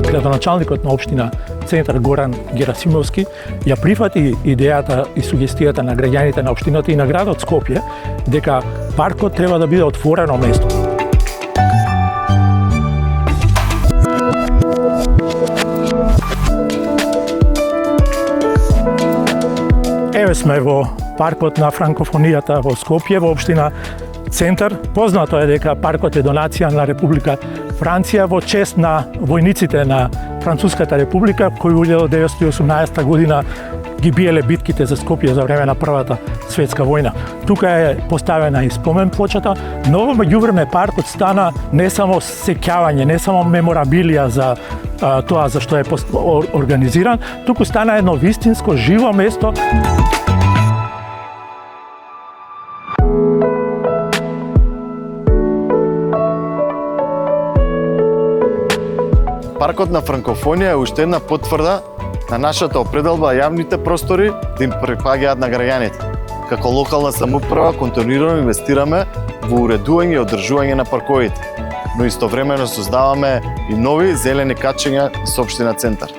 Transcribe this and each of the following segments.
градоначалникот на општина Центар Горан Герасимовски ја прифати идејата и сугестијата на граѓаните на општината и на градот Скопје дека паркот треба да биде отворено место. Еве сме во паркот на франкофонијата во Скопје, во општина Центар. Познато е дека паркот е донација на Република Франција во чест на војниците на Француската република кои во 1918 година ги биеле битките за Скопје за време на Првата светска војна. Тука е поставена и спомен плочата, но во меѓувреме паркот стана не само сеќавање, не само меморабилија за тоа за што е организиран, туку стана едно вистинско живо место. Паркот на франкофонија е уште една потврда на нашата определба јавните простори да им припаѓаат на граѓаните. Како локална самоуправа континуирано инвестираме во уредување и одржување на парковите, но истовремено создаваме и нови зелени качења со општина Центар.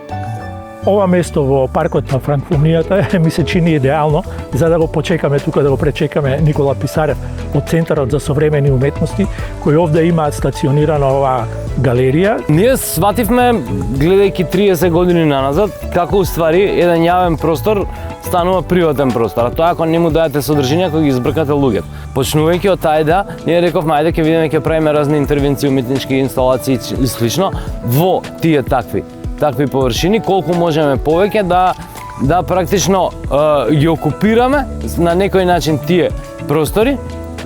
Ова место во паркот на франкофонијата ми се чини идеално за да го почекаме тука, да го пречекаме Никола Писарев од Центарот за современи уметности, кој овде има стационирана оваа галерија. Ние свативме, гледајќи 30 години наназад, како уствари еден јавен простор станува приватен простор, а тоа ако не му дајате содржина, кои ги збркате луѓето. Почнувајќи од таа идеја, ние рековме ајде ќе видиме, ќе правиме разни интервенции, уметнички инсталации и слично во тие такви површини, колку можеме повеќе да практично ги окупираме на некој начин тие простори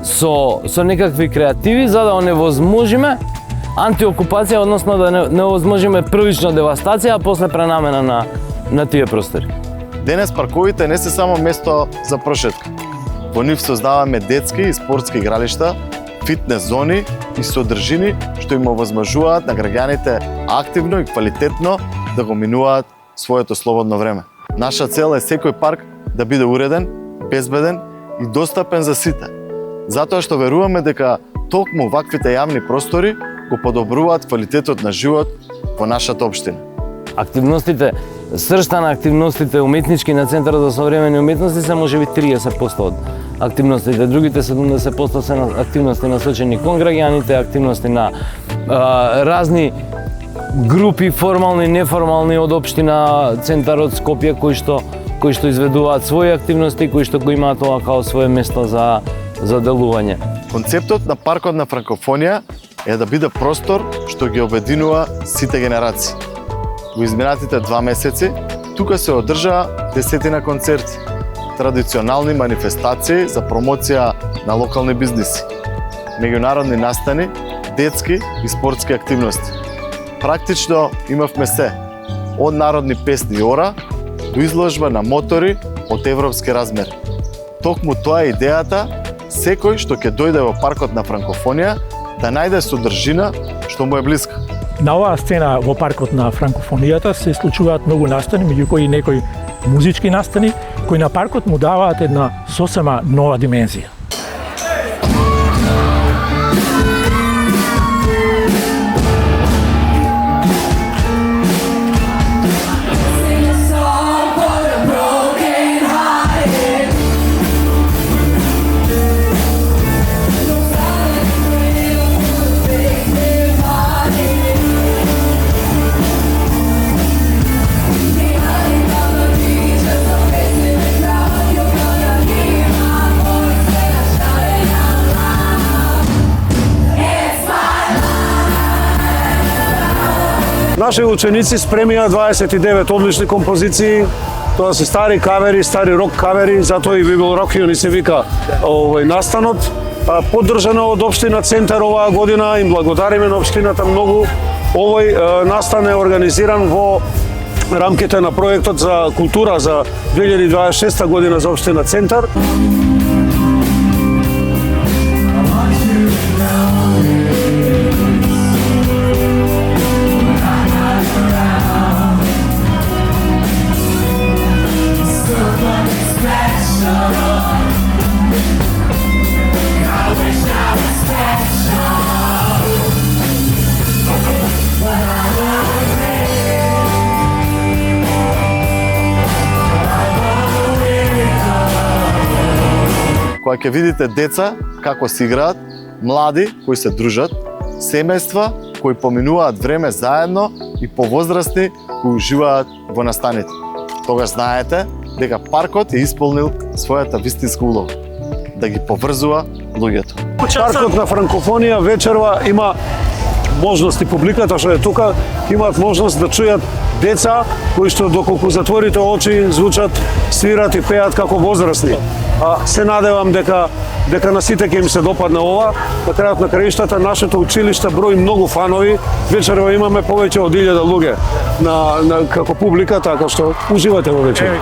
со некакви креативи за да оневозможиме антиокупација, односно да невозможиме првично девастација, а после пренамена на тие простори. Денес парковите не се само место за прошетка. Во нив создаваме детски и спортски игралишта, фитнес зони и содржини што им овозможуваат на граѓаните активно и квалитетно да го минуваат своето слободно време. Наша цел е секој парк да биде уреден, безбеден и достапен за сите. Затоа што веруваме дека токму ваквите јавни простори го подобруваат квалитетот на живот во нашата општина. Активностите, сршта на активностите уметнички на Центарот за современи уметности се можеби 30% од активностите. Другите 70% се на активности насочени кон граѓаните, активности на разни групи, формални и неформални од општина Центарот Скопје, кои што изведуваат своји активности, кои што го имаат ова као свое место за делување. Концептот на паркот на франкофонија е да биде простор што ги обединува сите генерации. Во изминатите 2 месеци тука се одржаа десетина концерти, традиционални манифестации за промоција на локални бизниси, меѓународни настани, детски и спортски активности. Практично имавме се, од народни песни и ора до изложба на мотори од европски размери. Токму тоа е идејата, секој што ќе дојде во паркот на франкофонија да најде содржина што му е блиска. На оваа сцена во паркот на франкофонијата се случуваат многу настани, меѓу кои некои музички настани, кои на паркот му даваат една сосема нова димензија. Наши ученици спремија 29 одлични композиции. Тоа се стари кавери, стари рок кавери, затоа и Библ Рок ни се вика настанот. Поддржано од општина Центар оваа година, им благодариме на општината многу. Овој настан е организиран во рамките на проектот за култура за 2026 година за општина Центар. When I was кога ќе видите деца како се играат, млади кои се дружат, семејства кои поминуваат време заедно и повозрастни кои уживаат во настаните. Тогаш знаете дека паркот е исполнил својата вистинска улога да ги поврзува луѓето. Паркот на франкофонија вечерва има можност и публиката што е тука имаат можност да чујат деца кои што доколку затворите очи звучат, свират и пеат како возрастни. Се надевам дека на сите ќе им се допадне ова. На крајот на краиштата нашето училиште брои многу фанови. Вечерва имаме повеќе од 1000 луѓе како публика, така што уживате во вечер.